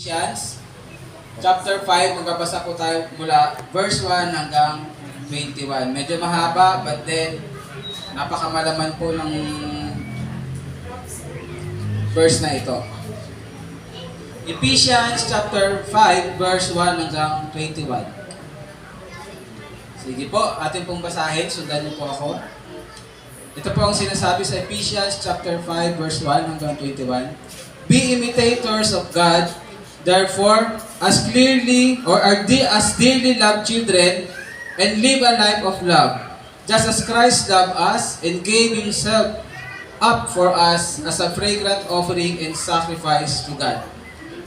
Ephesians chapter 5, magbabasa po tayo mula verse 1 hanggang 21. Medyo mahaba, but then napakamalaman po ng verse na ito. Ephesians chapter 5, verse 1 hanggang 21. Sige po, atin pong basahin, sundan niyo po ako. Ito po ang sinasabi sa Ephesians chapter 5, verse 1 hanggang 21. Be imitators of God, therefore, as dearly loved children, and live a life of love, just as Christ loved us and gave Himself up for us as a fragrant offering and sacrifice to God.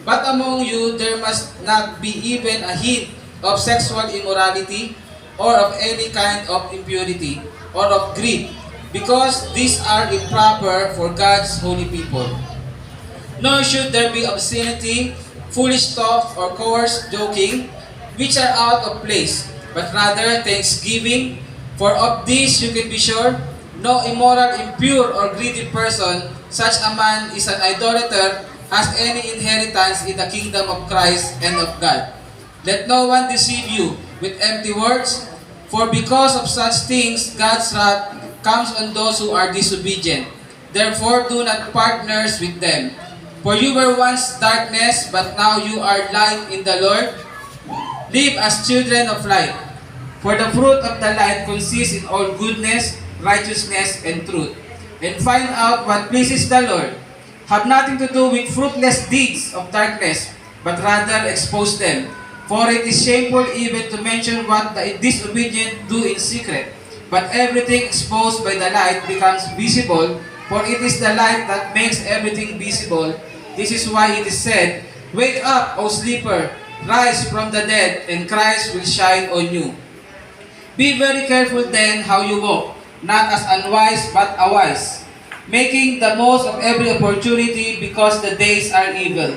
But among you, there must not be even a hint of sexual immorality, or of any kind of impurity, or of greed, because these are improper for God's holy people. Nor should there be obscenity, foolish talk, or coarse joking, which are out of place, but rather thanksgiving. For of this you can be sure, no immoral, impure, or greedy person, such a man is an idolater, has any inheritance in the kingdom of Christ and of God. Let no one deceive you with empty words, for because of such things God's wrath comes on those who are disobedient. Therefore do not partners with them. For you were once darkness, but now you are light in the Lord. Live as children of light. For the fruit of the light consists in all goodness, righteousness, and truth. And find out what pleases the Lord. Have nothing to do with fruitless deeds of darkness, but rather expose them. For it is shameful even to mention what the disobedient do in secret. But everything exposed by the light becomes visible, for it is the light that makes everything visible. This is why it is said, Wake up, O sleeper, rise from the dead, and Christ will shine on you. Be very careful then how you walk, not as unwise but wise, making the most of every opportunity, because the days are evil.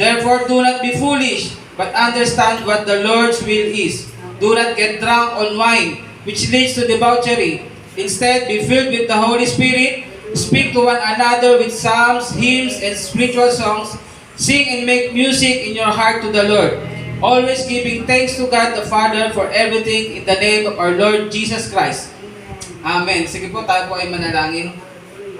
Therefore do not be foolish, but understand what the Lord's will is. Do not get drunk on wine, which leads to debauchery. Instead, be filled with the Holy Spirit. Speak to one another with psalms, hymns, and spiritual songs. Sing and make music in your heart to the Lord, always giving thanks to God the Father for everything in the name of our Lord Jesus Christ. Amen. Sige po, tayo po ay manalangin.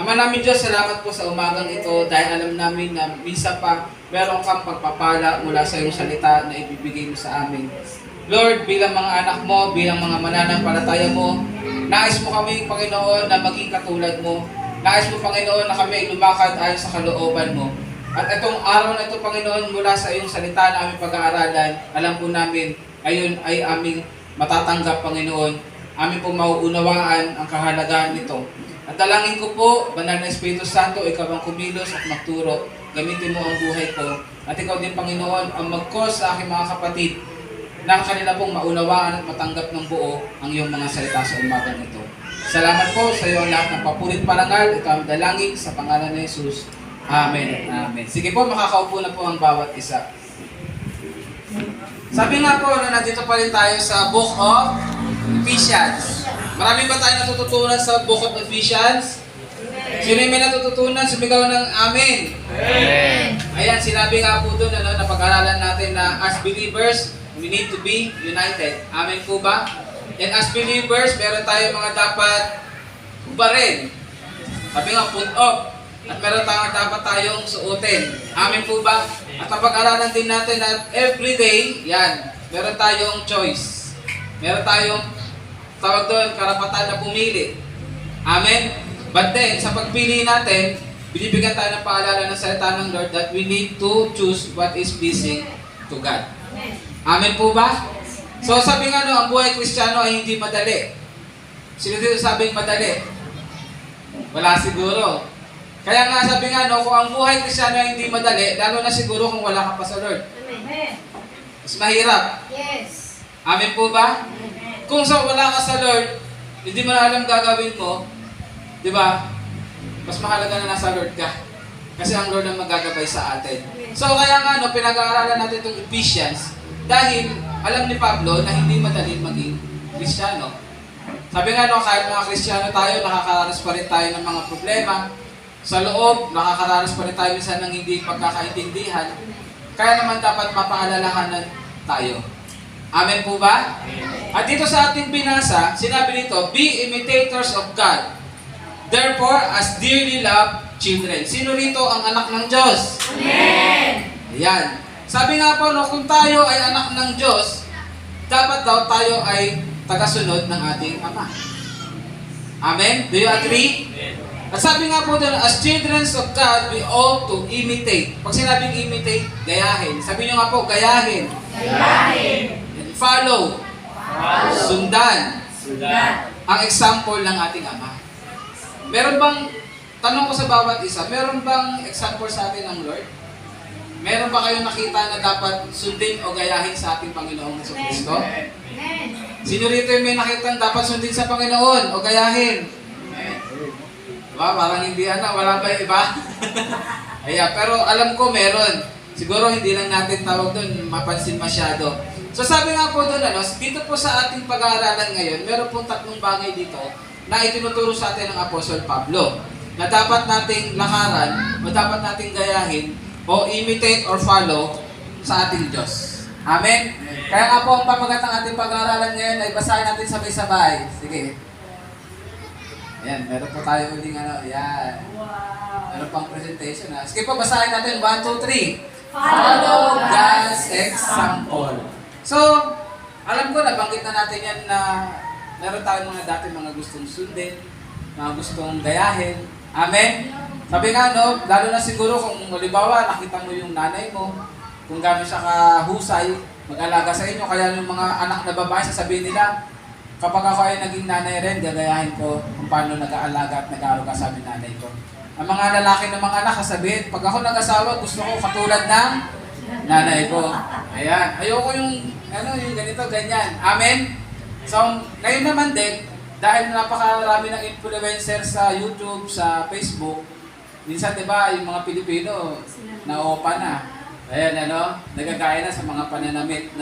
Ama namin Diyos, salamat po sa umagang ito dahil alam namin na minsan pa meron kang pagpapala mula sa iyong salita na ibibigay mo sa amin. Lord, bilang mga anak mo, bilang mga mananampalataya mo, nais mo kami, Panginoon, na maging katulad mo. Nais mo, Panginoon, na kami ay lumakad ayon sa kalooban mo. At itong araw na ito, Panginoon, mula sa iyong salita na aming pag-aaralan, alam po namin, ayon ay aming matatanggap, Panginoon. Amin po mauunawaan ang kahalagahan nito. At dalangin ko po, Banal na Espiritu Santo, ikaw ang kumilos at magturo. Gamitin mo ang buhay ko. At ikaw din, Panginoon, ang mag-cause sa aking mga kapatid na kanila pong maunawaan at matanggap ng buo ang iyong mga salita sa umagang ito. Salamat po sa iyo ang lahat ng papurit parangal. Ito ang dalangin sa pangalan ni Jesus. Amen. Amen. Sige po, makakaupo na po ang bawat isa. Sabi nga po na nandito pa rin tayo sa Book of Ephesians. Marami ba tayo natututunan sa Book of Ephesians? Sino yung may natututunan? Sumigaw ng Amen. Amen. Ayan, sinabi nga po doon na pag-aralan natin na as believers, we need to be united. Amen po ba? And as believers, meron tayo mga dapat ubarin. Sabi nga, put up. At meron tayong dapat tayong suotin. Amen po ba? At pag-aralan din natin na everyday, yan, meron tayong choice. Meron tayong tawag doon, karapatan na pumili. Amen? But then, sa pagpili natin, binibigyan tayo ng paalala ng salita ng Lord that we need to choose what is pleasing to God. Amen po ba? So sabi nga ang buhay Kristiyano ay hindi madali. Sino dito sabing madali? Wala siguro. Kaya nga sabi nga kung ang buhay Kristiyano ay hindi madali, lalo na siguro kung wala ka pa sa Lord. Mas mahirap. Yes. Amen po ba? Amen. Kung wala ka sa Lord, hindi mo na alam gagawin mo, di ba? Mas mahalaga na nasa Lord ka. Kasi ang Lord ang magagabay sa atin. So kaya nga pinag-aaralan natin itong Ephesians dahil alam ni Pablo na hindi madali maging Kristiyano. Sabi nga kahit mga Kristiyano tayo, nakakaranas pa rin tayo ng mga problema. Sa loob, nakakaranas pa rin tayo minsan ng hindi pagkakaintindihan. Kaya naman dapat mapaalalahanan tayo. Amen po ba? At dito sa ating binasa, sinabi dito, be imitators of God. Therefore, as dearly loved children. Sino rito ang anak ng Diyos? Amen! Ayan. Sabi nga po, no, kung tayo ay anak ng Diyos, dapat daw tayo ay tagasunod ng ating Ama. Amen? Do you agree? At sabi nga po doon, as children of God, we ought to imitate. Pag sinabing imitate, gayahin. Sabi nyo nga po, gayahin. Gayahin! Follow. Sundan. Sundan! Ang example ng ating Ama. Meron bang, tanong ko sa bawat isa, meron bang example sa atin ng Lord? Meron ba kayong nakita na dapat sundin o gayahin sa ating Panginoong Jesucristo? Amen! Sino rito yung may nakita na dapat sundin sa Panginoon o gayahin? Diba? Parang hindi wala ba yung iba? Ayan, pero alam ko meron. Siguro hindi lang natin tawag doon, mapansin masyado. So sabi nga po doon, dito po sa ating pag-aaralan ngayon, meron pong 3 bagay dito na itinuturo sa atin ng Apostol Pablo na dapat nating lakaran o dapat nating gayahin o imitate or follow sa ating Diyos. Amen? Kaya nga po ang pamagat ng ating pag-aaralan ngayon ay basahin natin sabay-sabay. Sige. Ayan, meron po tayo uling ayan. Meron pang presentation Sige po, basahin natin. 1, 2, 3. Follow God's example. So, alam ko, nabanggit na natin yan na meron tayong mga dati mga gustong sundin, mga gustong gayahin. Amen? Sabi nga, lalo na siguro kung halimbawa, nakita mo yung nanay mo, kung gano'n siya kahusay, mag-alaga sa inyo, kaya yung mga anak na babae, sasabihin nila, kapag ako ay naging nanay rin, gagayahin ko kung paano nag-aalaga at nag-aaruga sa amin nanay ko. Ang mga lalaki ng mga anak, sasabihin, pag ako nag-asawa, gusto ko katulad ng nanay ko. Ayan, ayoko yung ganito, ganyan. Amen? So, ngayon naman din, dahil napakarami ng influencer sa YouTube, sa Facebook, minsan diba, yung mga Pilipino, na-opa na. Ayan, nagagaya na sa mga pananamit,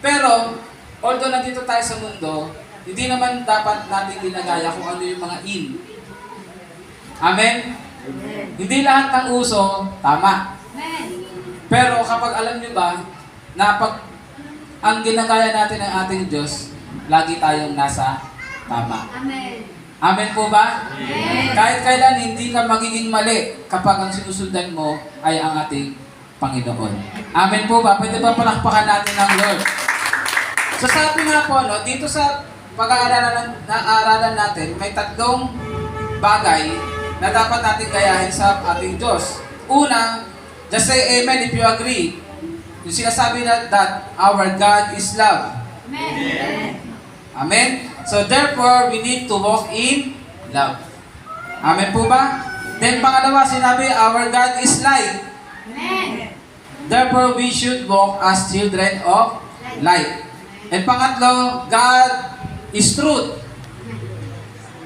Pero, although nandito tayo sa mundo, hindi naman dapat natin ginagaya kung ano yung mga in. Amen? Amen! Hindi lahat ng uso, tama. Amen! Pero kapag alam nyo ba, na pag ang ginagaya natin ng ating Diyos, lagi tayong nasa tama. Amen! Amen po ba? Amen! Kahit kailan hindi ka magiging mali kapag ang sinusundan mo ay ang ating Panginoon. Amen po ba? Pwede ba palakpakan natin ng Lord? So sabi nga po, dito sa pag-aaralan natin, may 3 bagay na dapat natin gayahin sa ating Diyos. Una, just say amen if you agree. Yung sinasabi na that our God is love. Amen! Amen? So therefore, we need to walk in love. Amen po ba? Then pangalawa, sinabi, our God is light. Amen! Therefore, we should walk as children of light. And pangatlo, God is truth.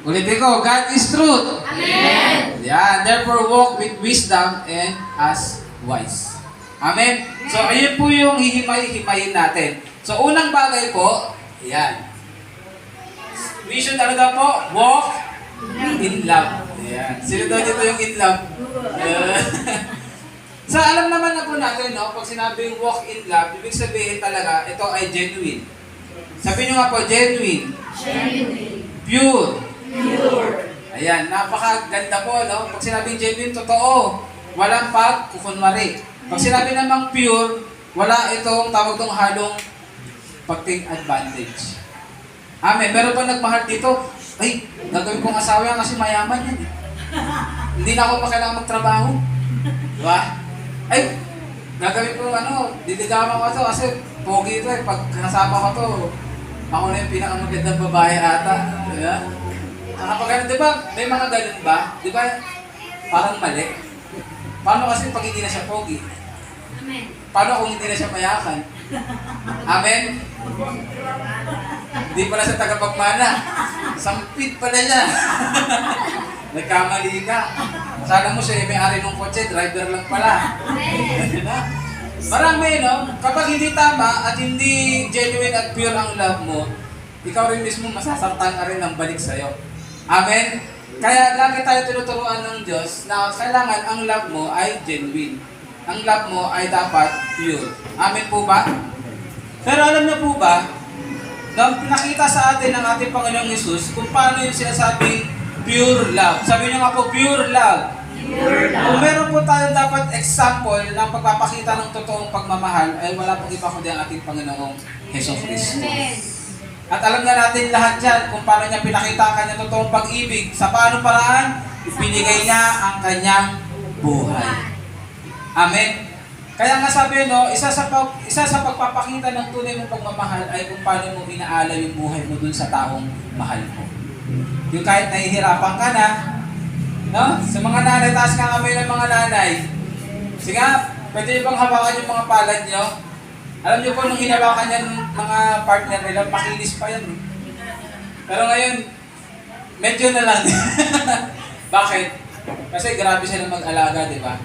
Ulitin ko, God is truth. Amen! Yeah, therefore walk with wisdom and as wise. Amen? So, ayun po yung hihimay-himayin natin. So, unang bagay po, yan. We should po? Walk in love. Yan. Sino daw dito yung in love? So, alam naman na po natin, pag sinabing walk in love, ibig sabihin talaga, ito ay genuine. Sabi nyo nga po, genuine. Genuine! Pure. Pure! Ayan, napakaganda po, Pag sinabing genuine, totoo. Walang pagkukunwari. Pag sinabi namang pure, wala itong tawag tong halong pag-take advantage. Amen. Meron pa nagmahal dito, ay, gagawin kong asawa yan kasi mayaman yan. Hindi na ako pa kailangan magtrabaho. Diba? Ay, gagawin ko diligawan ko to kasi pogi ito Pag kasama ko to, ako na yung pinakamagandang babae ata. Diba? Kapag ganun, diba? May mga ganun ba? Diba? Parang mali. Paano kasi pag hindi na siya pogi? Amen! Paano kung hindi na siya mayakan? Amen? Hindi pala siya tagapagmana. Sampit pala niya. Nagkamali ka. Sana mo siya may-ari ng kotse, driver lang pala. Amen! Marami, Kapag hindi tama at hindi genuine at pure ang love mo, ikaw rin mismo masasaktan ka rin ng balik sa'yo. Amen? Kaya lagi tayo tinuturuan ng Diyos na kailangan ang love mo ay genuine. ang love mo ay dapat pure. Amen po ba? Pero alam niyo po ba, na nakita sa atin ng ating Panginoong Yesus kung paano yung sinasabing pure love. Sabi niyo nga po, pure love. Kung meron po tayong dapat example ng pagpapakita ng totoong pagmamahal, ay wala pong iba kundi ang ating Panginoong Hesus Kristo. Amen. At alam na natin lahat dyan kung paano niya pinakita ang kanyang totoong pag-ibig. Sa paano paraan? Ibinigay niya ang kanyang buhay. Amen. Kaya nga sabi isa sa pagpapakita ng tunay mong pagmamahal ay kung paano mo inaala yung buhay mo dun sa taong mahal mo. Yung kahit nahihirapan ka na, no? Sa mga nanay, taas ka kamay ng mga nanay. Sige nga, pwede bang hawakan yung mga palad nyo? Alam nyo po, nung hinawakan yan mga partner nila, makinis pa yan. Pero ngayon, medyo na lang. Bakit? Kasi grabe sila mag-alaga, di ba?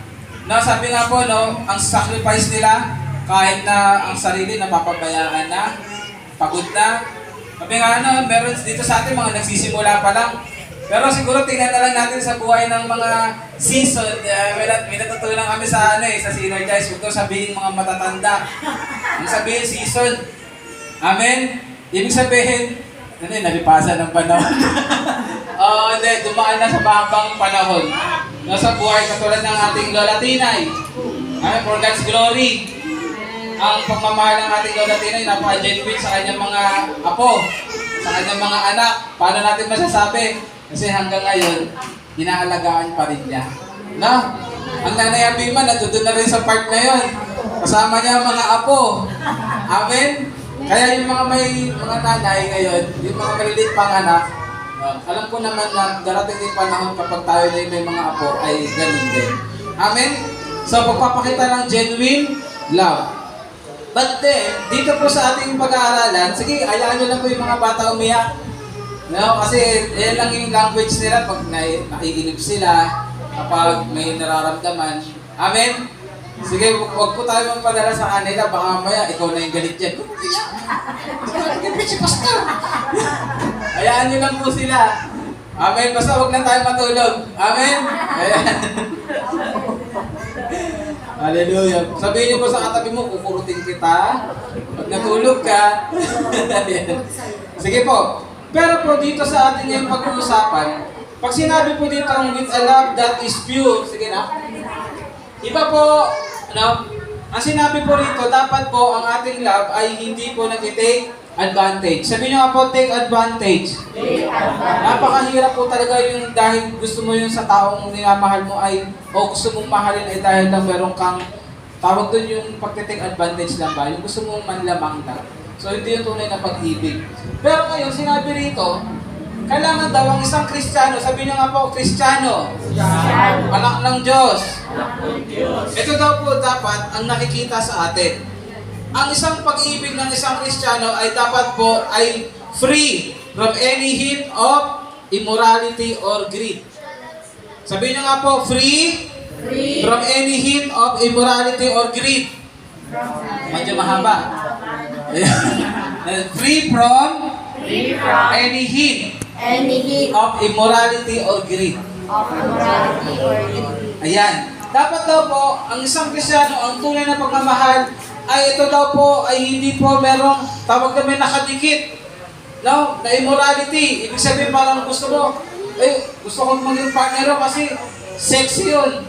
No, sabi nga po, no, ang sacrifice nila, kahit na ang sarili napapabayaan na, pagod na. Sabi nga, meron dito sa atin mga nagsisimula pa lang. Pero siguro tingnan na lang natin sa buhay ng mga season. May natutunan kami sa sa Synergize. Huwag ito sabihin mga matatanda. Ang sabihin season. Amen? Ibig sabihin, nalipasan ng panahon. Hindi, dumaan na sa mahabang panahon. Nasa buhay katulad ng ating Lola Tinay. Amen, for God's glory. Ang pagmamahal ng ating Lola Tinay, napaka-genuine sa kanyang mga apo, sa kanyang mga anak. Paano natin masasabi? Kasi hanggang ngayon, inaalagaan pa rin niya. No? Ang Nanay Abima, natuto na rin sa part na yun. Kasama niya ang mga apo. Amen? Kaya yung mga may mga nanay ngayon, yung mga maliliit pang anak, alam ko naman na darating din panahon kapag tayo na may mga apo ay ganun din. Amen? So, pagpapakita ng genuine love. But then, dito po sa ating pag-aaralan, sige, hayaan nyo lang po yung mga bata umiyak. No, kasi yan lang yung language nila pag naiinip sila, kapag may nararamdaman. Amen? Sige, huwag po tayo magpadala sa kanila, baka mamaya ikaw na yung galit dyan. Si Pastor! Hayaan nyo lang po sila. Amen? Basta huwag lang tayo matulog. Amen? Ayan. Hallelujah. Sabihin niyo po sa katabi mo, kukurutin kita. Pag natulog ka. Sige po. Pero po dito sa atin ngayong pag-uusapan, pag sinabi po dito ang with a love that is pure, sige na. Iba po, ang sinabi po rito, dapat po ang ating love ay hindi po nag-take advantage. Sabihin niyo nga po, take advantage. Napakahirap po talaga yung dahil gusto mo yung sa taong minamahal mo ay, o gusto mong mahalin ay dahil lang meron kang, tawag doon yung pag-take advantage lang ba? Yung gusto mong manlamang lang. So, hindi yung tunay na pag-ibig. Pero ngayon, sinabi rito, kailangan daw ang isang Kristiyano, sabi niyo nga po, Kristiyano, anak ng Diyos. Ito daw po dapat ang nakikita sa atin. Ang isang pag-ibig ng isang Kristiyano ay dapat po ay free from any hint of immorality or greed. Sabi niyo nga po, free from any hint of immorality or greed. Medyo mahaba. Free from any hint of immorality or greed. Ayan. Dapat daw po, ang isang Kristiyano, ang tunay na pagmamahal, ay ito daw po, ay hindi po merong, tawag na may nakadikit. No? Na immorality. Ibig sabihin parang gusto mo, gusto kong maging partner kasi sexy yun.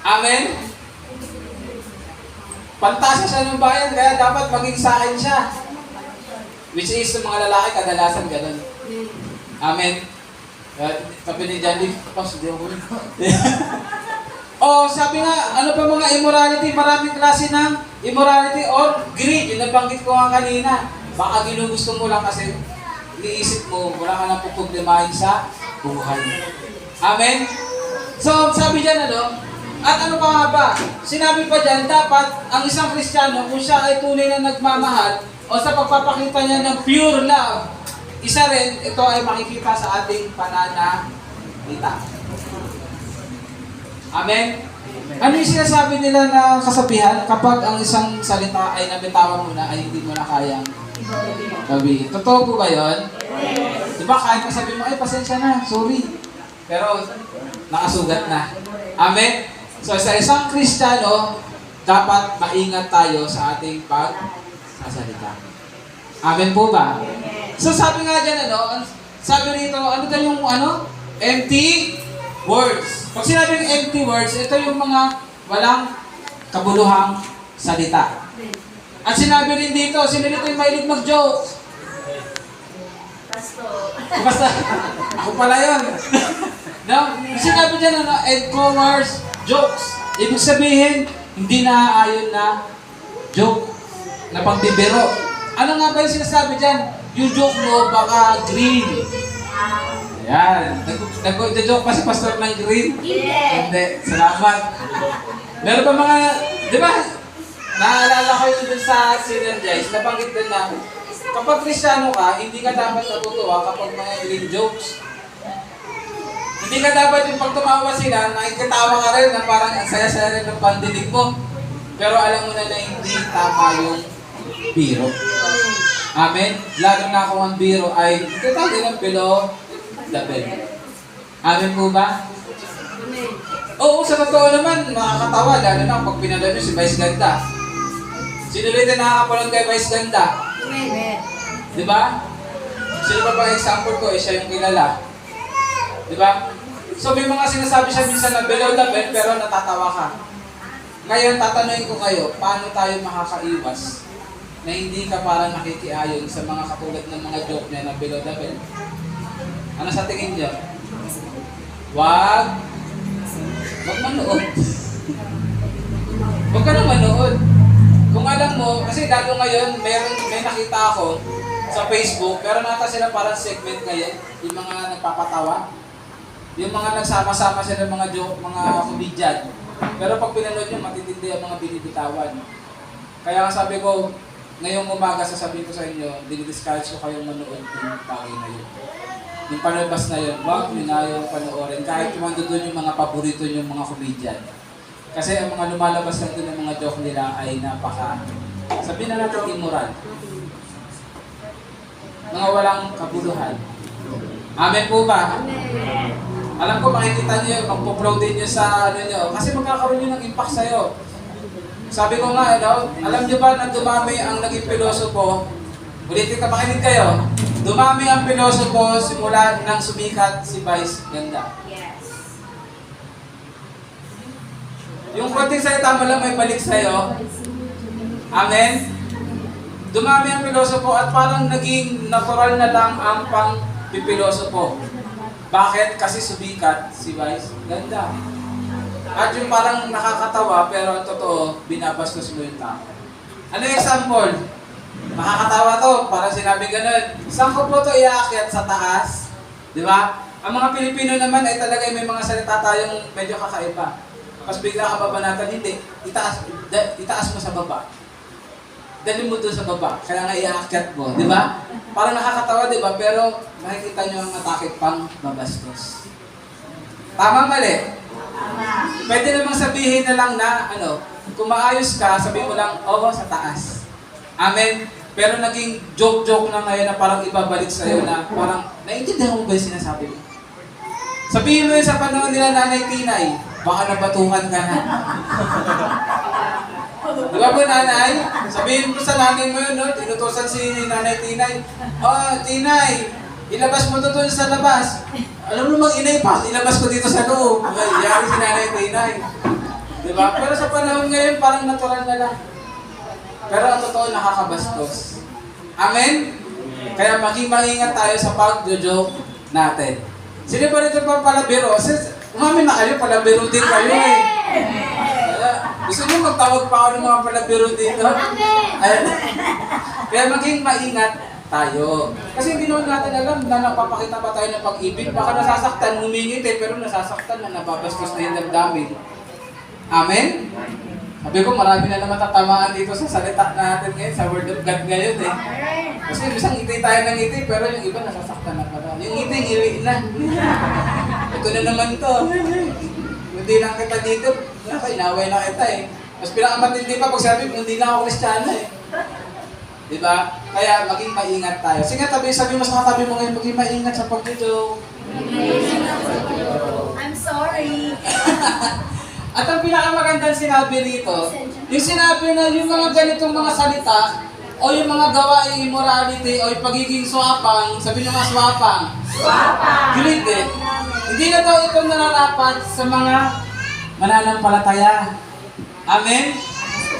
Amen? Pantasya siya ng bayan, kaya dapat maging sa akin siya. Which is, sa mga lalaki, kadalasan ganun. Amen. Sabi ni John Lee, di ako. Sabi nga, ano pa mga immorality? Maraming klase ng immorality or greed. Yung nabanggit ko nga kanina. Baka ginugusto mo lang kasi iniisip mo, wala ka nang pupuglimahin sa buhay. Amen? So, sabi dyan, at ano pa nga ba? Sinabi pa dyan, dapat ang isang Kristiyano, kung siya ay tunay na nagmamahal, o sa pagpapakita niya ng pure love, isa rin, ito ay makikita sa ating pananalita. Amen? Ano yung sinasabi nila na kasabihan kapag ang isang salita ay nabitawan mo na ay hindi mo na kayang sabihin? Totoo po ba yun? Diba kahit kasabihin mo, pasensya na, sorry. Pero nakasugat na. Amen? So sa isang Kristiyano, dapat maingat tayo sa ating pagsasalita. Amen po ba? So sabi nga dyan, sabi rito, ano daw yung empty words. Pag sinabing empty words, ito yung mga walang kabuluhang salita. At sinabi rin dito, sino dito yung mahilig mag-jokes? Basta, ako pala yun. No? Sinabi dyan, endcomers, jokes. Ibig sabihin, hindi naaayon na joke, na pagbibiro. Ano nga ba yung sinasabi dyan? Yung joke mo, baka green. Ayan. Nag-joke pa si Pastor ng green? Hindi. Salamat. Meron pa mga, di ba? Naalala ko yun dun sa Synergize, nabanggit din na, kapag Kristiyano ka, hindi ka dapat natutuwa kapag mga green jokes. Hindi ka dapat yung pag tumawa sila, nakikitawa ka rin na parang ang saya-saya rin ng pandinig mo. Pero alam mo na hindi tama yung biro. Amen? Lalo na kung ang biro ay tatawagin ng below the belt. Amen po ba? Oo, sa totoo naman, makakatawa. Lalo na pag pinala nyo si Vice Ganda. Sino rin na nakakapulong kay Vice Ganda? Di ba? Sino pa bang example ko? Siya yung kilala. Di ba? So may mga sinasabi siya minsan na below the belt pero natatawa ka. Ngayon, tatanungin ko kayo, paano tayo makakaiwas na hindi ka parang nakikiayon sa mga katulad ng mga joke niya na below the belt? Ano sa tingin niyo? Wag manood. Huwag ka na manood. Kung alam mo, kasi lalo ngayon, may nakita ako sa Facebook, pero nata sila parang segment ngayon, yung mga nagpapatawa. Yung mga nagsama-sama sila mga joke, mga comedian. Pero pag pinanood nyo, matitindi ang mga binibitawan. Kaya nga sabi ko, ngayong umaga sasabihin ko sa inyo, dinidiscourage ko kayong manood yung bagay na yun. Yung panabas na yun, wag nyo na yung panoorin. Kahit yung doon yung mga paborito yung mga comedian. Kasi ang mga lumalabas lang doon ng mga joke nila ay sabihin na natin immoral. Mga walang kabuluhan. Amen po ba? Amen. Alam ko makikita nyo, magpo-proud din nyo sa nyo. Kasi magkakaroon nyo ng impact sa'yo. Sabi ko nga, alam nyo ba na dumami ang naging pilosopo? Ulitin ka, makinig kayo. Dumami ang pilosopo simula nang sumikat si Vice Ganda. Yes. Yung konting salita mo lang may balik sa'yo. Amen? Dumami ang pilosopo at parang naging natural na lang ang pang-pipilosopo. Bakit? Kasi sumikat si Vice Ganda. At yung parang nakakatawa pero ang totoo, binabastos mo yung tao. Ano yung example? Makakatawa to, parang sinabi ganun. Saan ko po to iaakyat sa taas? Di ba? Ang mga Pilipino naman ay talaga may mga salita tayong medyo kakaiba. Tapos bigla ka babanatan, hindi. Itaas mo sa baba. Dali mo doon sa baba. Kaya nga iaakyat mo. Di ba? Parang nakakatawa, di ba? Pero makikita nyo ang atake pang mabastos. Tama, mali? Pwede namang sabihin na lang na, kung maayos ka, sabihin mo lang, sa taas. Amen? Pero naging joke-joke na ngayon na parang ibabalik sa'yo na parang, naiintindihan mo ba yung sinasabi mo? Sabihin mo yun sa panahon nila Nanay Tinay, baka nabatuhan ka na. Di ba po, nanay? Sabihin mo sa nanay mo yun, tinutusan si Nanay Tinay. Tinay, ilabas mo to doon sa labas. Alam mo mag-inay pa, ilabas ko dito sa loob. Yari si Nanay Tinay. Di ba? Pero sa panahon ngayon, parang natural na lang. Pero ang totoo, nakakabastos. Amen? Kaya maging maingat tayo sa pag-joke natin. Sino ba rito pa palabiro? Umamin na kayo, palabiro din kayo eh. Gusto niyo magtawag pa ako ng mga palabiro dito? Amen! Kaya maging maingat tayo. Kasi hindi naman natin alam na napapakita pa tayo ng pag-ibig. Baka nasasaktan, humingit pero nasasaktan na nababastos na yung damdamin. Amen? Sabi ko, marami na naman tatamaan dito sa salita natin ngayon, sa Word of God ngayon eh. Kasi isang ngiti tayo ng ngiti, pero yung iba nasasaktan na pala. Yung ngiti, ngiri na. Ito na naman to. Hindi lang kita dito, inaway na kita eh. Mas pinakamatindi pa pag sabi, hindi lang ako Kristiyano eh. Diba? Kaya maging maingat tayo. Sige, sabi mo sa katabi mo ngayon, maging maingat sa pag-joke. I'm sorry. At ang pinakamagandang sinabi rito, yung sinabi na yung mga ganitong mga salita, o yung mga gawaing immorality, o yung pagiging swapang, sabi nyo nga swapang. Swapang! Gilid. Hindi na daw ito nararapat sa mga mananampalataya. Amen?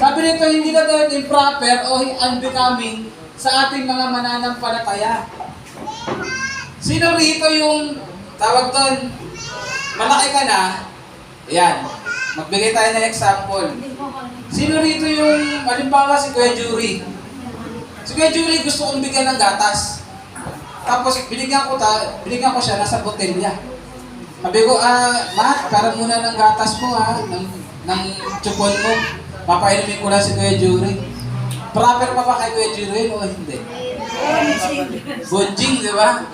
Sabi nito, hindi na daw improper o unbecoming sa ating mga mananampalataya. Sino rito yung tawag doon? Malaki ka na, yan. Magbigay tayo ng example. Sino rito yung, halimbawa si Kuya Jury. Si Kuya Jury gusto kong bigyan ng gatas. Tapos binigyan ko siya nasa botelya. Sabi ko, Matt, para muna ng gatas mo ng chupon mo. Papainumin ko lang si Kuya Jury. Proper pa ba kay Kuya Jury o hindi? Bonjing, di ba?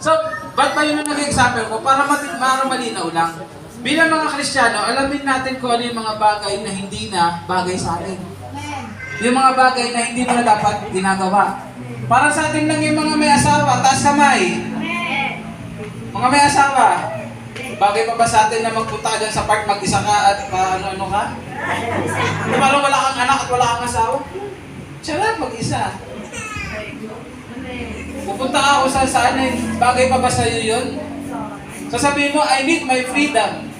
So, ba't ba yun ang nag-example ko? Para malinaw lang. Bilang mga Kristiyano, alamin natin kung ano yung mga bagay na hindi na bagay sa atin. Yung mga bagay na hindi mo na dapat ginagawa. Para sa atin lang yung mga may asawa, taas kamay. Mga may asawa, bagay pa ba sa atin na magpunta dyan sa park, mag-isa ka at ano ka? Di ba wala kang anak at wala kang asawa? Charot, mag-isa. Pupunta ka kung saan bagay pa ba sa'yo yun? Sasabihin mo, I need my freedom.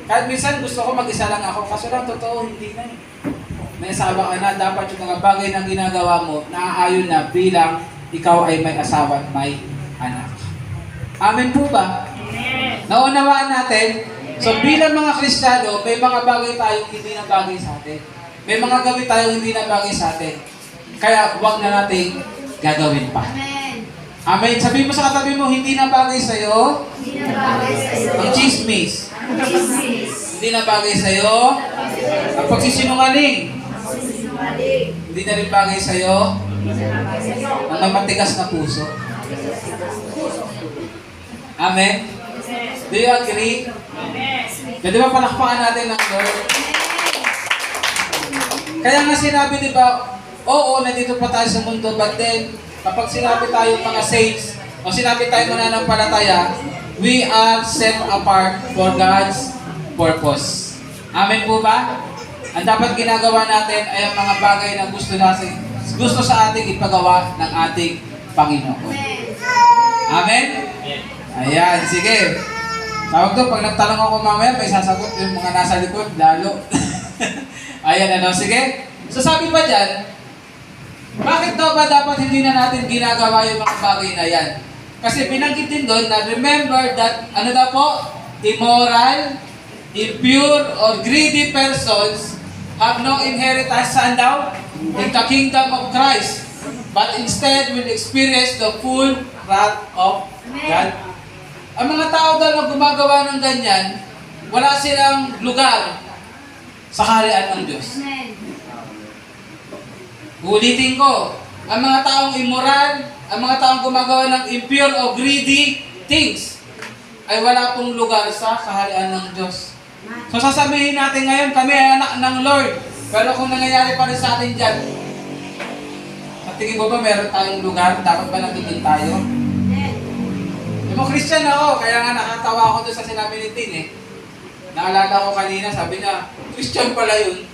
Kahit minsan gusto ko mag-isa lang ako, kaso lang totoo, hindi na. May asawa ka na, dapat yung mga bagay na ginagawa mo, naaayon na bilang ikaw ay may asawa at may anak. Amen po ba? Naunawaan natin, so bilang mga Kristiyano, may mga bagay tayong hindi na bagay sa atin. May mga gawin tayong hindi na bagay sa atin. Kaya huwag na nating gagawin pa. Amen. Sabihin mo sa katabi mo, hindi na bagay sa'yo. Hindi na bagay sa'yo. Ang chismis. Ang chismis. Hindi na bagay sa'yo. Ang pagsisinungaling. Sinungaling. Hindi na rin bagay sa'yo. Hindi na bagay sa'yo. Ang may matigas na puso. Amen. Do you agree? Pwede ba palakpakan natin ng Lord? Kaya nga sinabi, di ba, oo, nandito pa tayo sa mundo, but then, kapag sinabi tayo mga saints, o sinabi tayo mananampalataya, we are set apart for God's purpose. Amen po ba? Ang dapat ginagawa natin ay ang mga bagay na gusto sa ating ipagawa ng ating Panginoon. Amen? Ayan, sige. Tawag doon, pag nagtanong ako mamaya, may sasagot yung mga nasa likod, lalo. Ayan, sige. So sabi pa dyan, bakit daw ba dapat hindi na natin ginagawa yung mga bagay na yan? Kasi binanggit din doon na remember that, ano daw po? Immoral, impure, or greedy persons have no inheritance, saan daw? In the kingdom of Christ. But instead will experience the full wrath of God. Ang mga tao daw na gumagawa ng ganyan, wala silang lugar sa kaharian ng Diyos. Ulitin ko, ang mga taong immoral, ang mga taong gumagawa ng impure o greedy things, ay wala pong lugar sa kaharian ng Diyos. So sasabihin natin ngayon, kami ay anak ng Lord. Pero kung nangyayari pa rin sa atin dyan, sa tingin mo ba meron tayong lugar? Dapat ba nandun tayo? Yung mga Christian ako, kaya nga nakatawa ako doon sa sinabi ni Tin eh. Naalala ko kanina, sabi niya, Christian pala yun.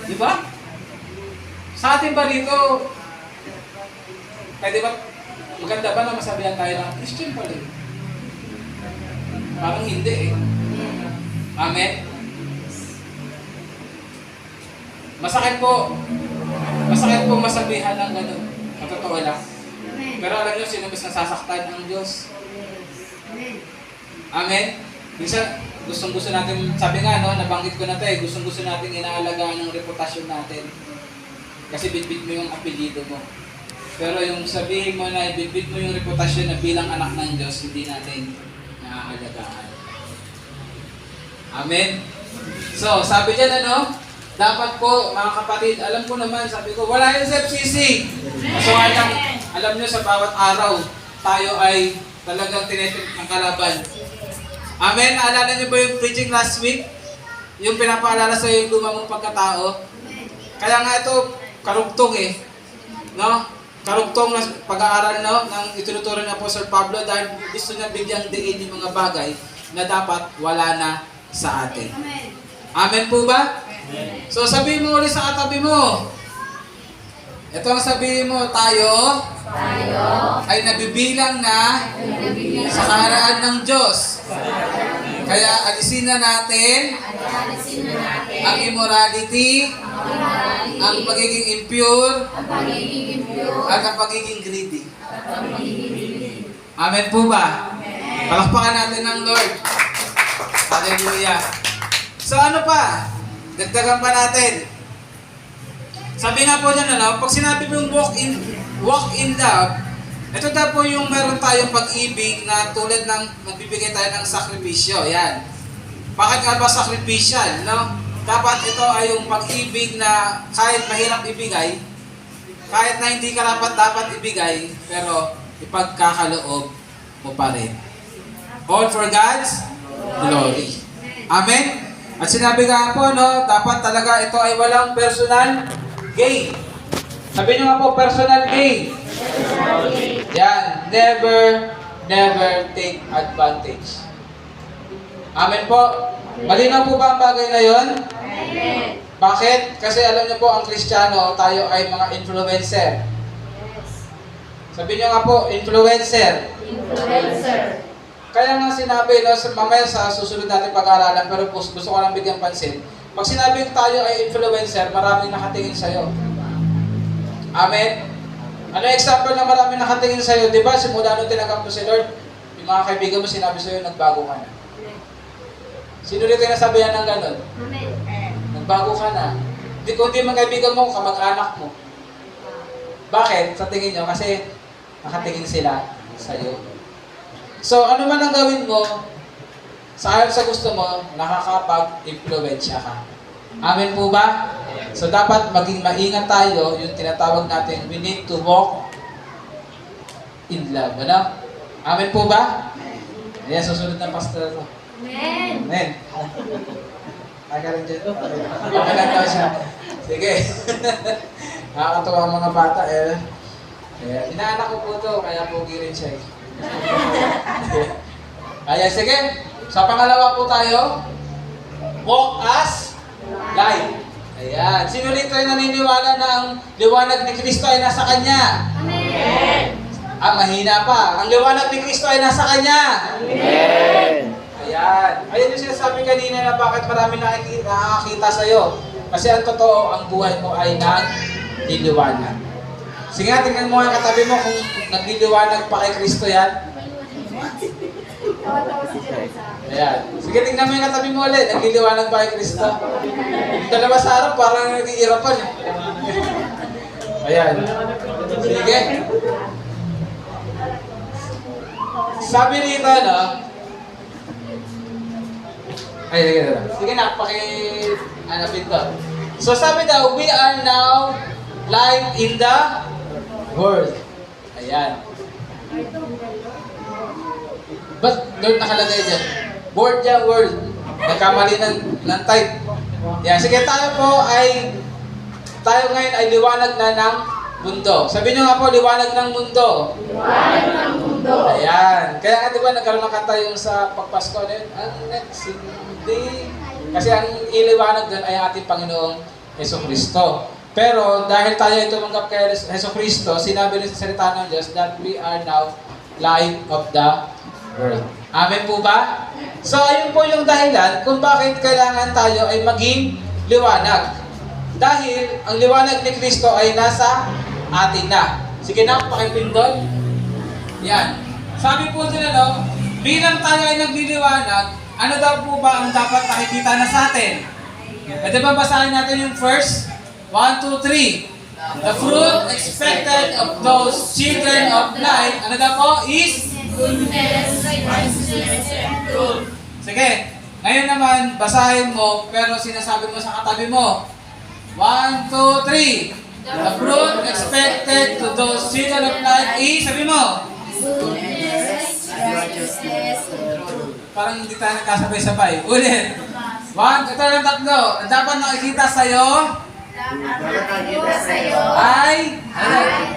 Di ba? Sa atin ba dito, pwede ba, maganda ba na masabihan tayo na Christian pala yun? Parang hindi eh. Amen? Masakit po masabihan ng gano'n. Matotoo lang. Pero alam nyo, sino mas nasasaktan ang Diyos? Amen? Minsan, gustong-gusto natin, sabi nga, no, nabanggit ko na ito eh, gustong-gusto natin inaalagaan ng reputasyon natin. Kasi bitbit mo yung apelido mo. Pero yung sabihin mo na bitbit mo yung reputasyon na bilang anak ng Diyos, hindi natin naaalagaan. Amen? So, sabi dyan dapat po, mga kapatid, alam ko naman, sabi ko, wala yung FCC. So, alam nyo sa bawat araw, tayo ay talagang tinetik ang kalaban. Amen? Naalala nyo ba yung preaching last week? Yung pinapaalala sa yung luma mong pagkatao? Kaya nga ito, karugtong eh. No? Karugtong na pag-aaral ng itinuturo ng Apostle Pablo dahil gusto niya bigyang diin yung mga bagay na dapat wala na sa atin. Amen po ba? So sabihin mo ulit sa katabi mo. Ito ang sabihin mo, tayo ay nabibilang na sa kaharaan ng Diyos. Kaya alisin na natin ang immorality, ang pagiging impure, at ang pagiging greedy. Amen po ba? Palakpakan natin ng Lord. Hallelujah. So ano pa? Dagdagan pa natin. Sabi nga po dyan, pag sinabi mo yung walk in love, ito daw po yung meron tayong pag-ibig na tulad ng magbibigay tayo ng sakripisyo. Yan. Bakit nga ba sakripisyal? No? Dapat ito ay yung pag-ibig na kahit mahirap ibigay, kahit na hindi ka dapat ibigay, pero ipagkakaloob mo pa rin. All for God's glory. Amen? At sinabi nga po, dapat talaga ito ay walang personal gain. Sabi nyo nga po, personal gain. Yan. Never take advantage. Amen po. Malinaw po ba ang bagay na yon? Bakit? Kasi alam nyo po, ang Kristiyano, tayo ay mga influencer. Sabi nyo nga po, influencer. Kaya nga sinabi, mamaya sa susunod natin pag-aaralan, pero gusto ko lang bigyan pansin. Pag sinabing tayo ay influencer, maraming nakatingin sa'yo. Amen? Ano yung example na maraming nakatingin sa'yo? Diba, simula nung tinanggap mo si Lord, yung mga kaibigan mo sinabi sa'yo, nagbago ka na. Sino rin tayo nasabihan ng gano'n? Nagbago ka na. Kung di mga kaibigan mo, kamag-anak mo. Bakit? Sa tingin nyo, kasi nakatingin sila sa'yo. So, ano man ang gawin mo, sa gusto mo, nakakapag-influensya ka. Amen po ba? So, dapat maging maingat tayo, yung tinatawag natin, we need to walk in love. Ano? Amen po ba? Ayan, susunod na pastor ko. Amen. Ay ka rin dyan. Okay lang daw siya. Sige. Nakakatawa ang mga bata. Inaanak ko po to, kaya pogi rin siya. Ayan, sige. Sa pangalawa po tayo, walk as light. Ayan. Sino rito ay naniniwala na ang liwanag ni Kristo ay nasa Kanya? Amen. Mahina pa. Ang liwanag ni Kristo ay nasa Kanya? Amen. Ayan. Ayan yung sinasabi kanina na bakit marami nakakita sa'yo. Kasi ang totoo, ang buhay mo ay nagliliwanag. Sige nga, tingnan mo yung katabi mo kung nagliliwanag pa kay Kristo yan. Ayan. Sige, tingnan mo yung katabi mo ulit. Nagliliwanag ba kay Kristo? Yung dalawa sa harap, parang nag-iirapan. Ayan. Sige. Sabi rito, ay, sige na. Sige na, paki-anapin to. So sabi daw, we are now light in the world. Ayan. Ba't doon nakalagay dyan? Word dyan, word. Nagkamali ng type. Yan. Sige, tayo ngayon ay liwanag na ng mundo. Sabi nyo nga po, liwanag ng mundo. Liwanag ng mundo. Ayan. Kaya nga diba nagkaroon ng kanta yung sa pagpasko na yun, ang next day. Kasi ang iliwanag doon ay ating Panginoong Jesucristo. Pero dahil tayo ay tumanggap kay Jesucristo, sinabi rin sa salita ng Diyos that we are now light of the world. Amen po ba? So, ayun po yung dahilan kung bakit kailangan tayo ay maging liwanag. Dahil ang liwanag ni Kristo ay nasa atin na. Sige na, pakipindot. Yan. Sabi po nila, bilang tayo ay nagliliwanag, ano daw po ba ang dapat nakikita na sa atin? Pwede ba basahin natin yung first? 1, 2, 3. The fruit expected of those children of light, ano daw po, is? Goodness, righteousness, and truth. Sige, ngayon naman, basahin mo, pero sinasabi mo sa katabi mo. 1, 2, 3. The fruit expected to those children of light is, sabi mo? Goodness, righteousness, and truth. Parang hindi tayo nagkasabay-sabay. Ulit. 1, ito lang tatlo. Ang dapat nakikita sa'yo Nakakita sa'yo ay,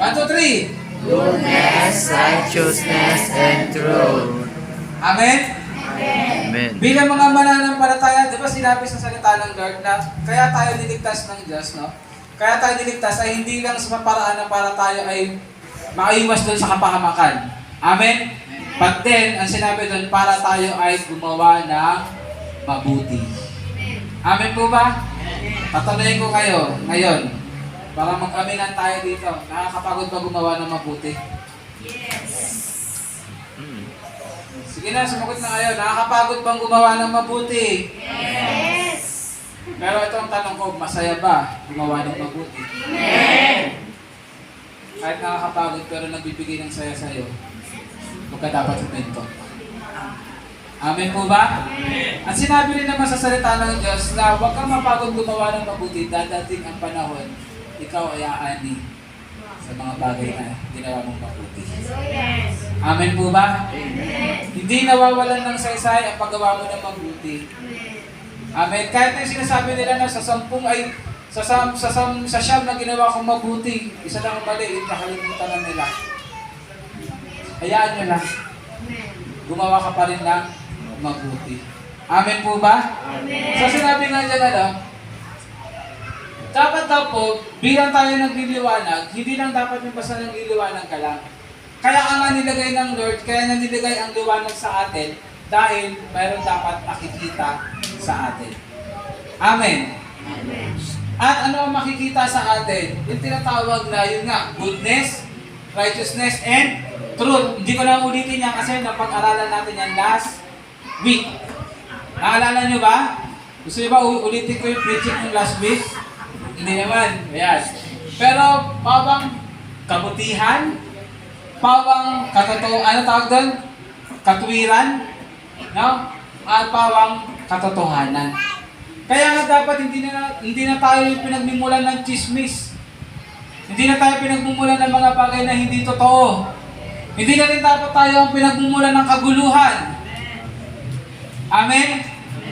1, 2, 3. Goodness, righteousness, and truth. Amen? Amen. Amen. Bilang mga mananampalataya, di ba sinabi sa salita ng Lord na kaya tayo niligtas ng Diyos, no? Kaya tayo niligtas ay hindi lang sa paraan na para tayo ay makaiwas doon sa kapahamakan. Amen? But then, ang sinabi doon, para tayo ay gumawa ng mabuti. Amen po ba? Patuloy ko kayo ngayon para mag-aminan tayo dito. Nakakapagod ba gumawa ng mabuti? Sige na, sumagot na kayo. Nakakapagod bang gumawa ng mabuti? Yes. Pero ito ang tanong ko, masaya ba gumawa ng mabuti? Kahit nakakapagod pero nagbibigay ng saya sa'yo, huwag ka dapat humento. Amen po ba? At sinabi rin naman sa salita ng Diyos na huwag kang mapagod gumawa ng mabuti, dadating ang panahon, ikaw ay aani sa mga bagay na ginawa mong mabuti. Yes. Amen po ba? Hindi nawawalan ng saysay ang paggawa mo ng mabuti. Amen. Kahit na yung sinasabi nila na sa siyam na ginawa kong mabuti, isa lang ang mali, yung nakalimutan na nila. Hayaan nyo lang. Gumawa ka pa rin ng mabuti. Amen po ba? So sinabi nga dyan dapat daw po, bilang tayo nagliliwanag, hindi lang dapat yung basta nagliliwanag ka lang. Kaya nga nilagay ng Lord, kaya na nilagay ang liwanag sa atin, dahil mayroon dapat nakikita sa atin. Amen. At ano ang makikita sa atin? Yung tinatawag na yun nga, goodness, righteousness, and truth. Hindi ko na ulitin yan kasi napag-aralan natin yan last week. Naalala nyo ba? Gusto nyo ba ulitin ko yung preaching ng last week? Hindi naman. Ayan. Pero pawang kabutihan, pawang ano tawag doon? Katwiran, no? At pawang katotohanan. Kaya nga dapat hindi na tayo pinagmumulan ng chismis. Hindi na tayo pinagmumulan ng mga bagay na hindi totoo. Hindi na rin dapat tayo ang pinagmumulan ng kaguluhan. Amen?